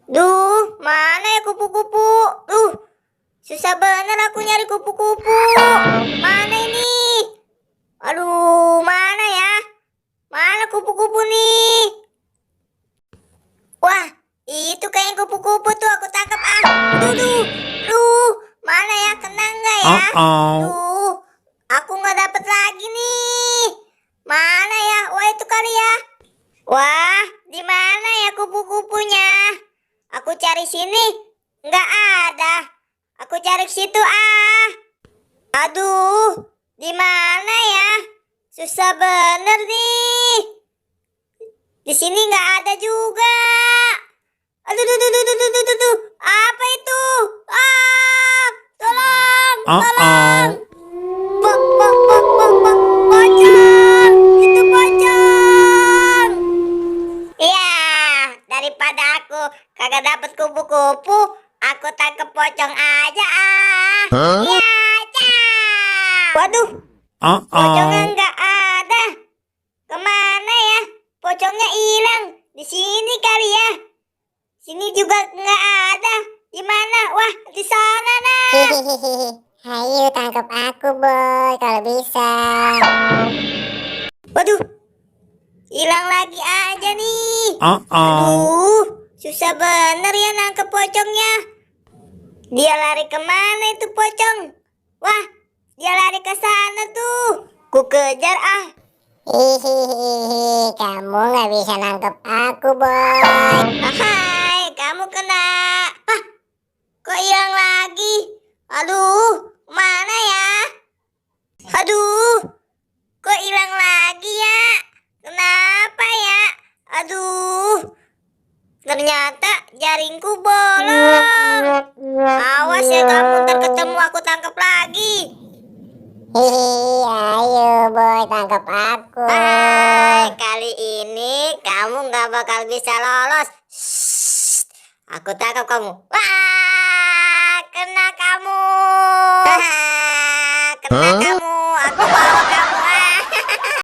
Duh, mana ya kupu-kupu? Duh, susah bener aku nyari kupu-kupu. Mana ini? Aduh, mana ya? Mana kupu-kupu nih? Wah, itu kayaknya kupu-kupu tuh aku tangkap ah. Duh, mana ya? Kena nggak ya? Duh, aku nggak dapet lagi nih. Mana ya? Wah, itu kali ya. Wah, di mana ya kupu-kupunya? Aku cari sini, nggak ada. Aku cari situ ah. Aduh, di mana ya? Susah bener nih. Di sini nggak ada juga. Aduh. Apa itu? Ah, tolong. Pocong, itu pocong. Iya, daripada aku kagak dapet kupu-kupu, aku tangkep pocong aja ah. Iya, waduh, pocongnya nggak ada. Kemana ya? Pocongnya hilang. Di sini kali ya. Sini juga nggak ada. Di mana? Wah, di sana nah. Hihihi, ayo tangkap aku boy kalau bisa. Waduh, hilang lagi aja nih. Aduh, susah bener ya nangkep pocongnya. Dia lari kemana itu pocong? Wah, dia lari ke sana tuh. Ku kejar ah. Hihihi, kamu nggak bisa nangkep aku boy. Hai, kamu kena. Ah, kok hilang lagi? Aduh, mana ya? Aduh, kok hilang lagi ya? Kenapa ya? Aduh, ternyata jaringku bolong. Awas ya kamu, ntar ketemu aku tangkap lagi. Hihihi, ayo boy tangkap aku. Hai, kali ini kamu nggak bakal bisa lolos. Shh, aku tangkap kamu. Wah, kena kamu. Kena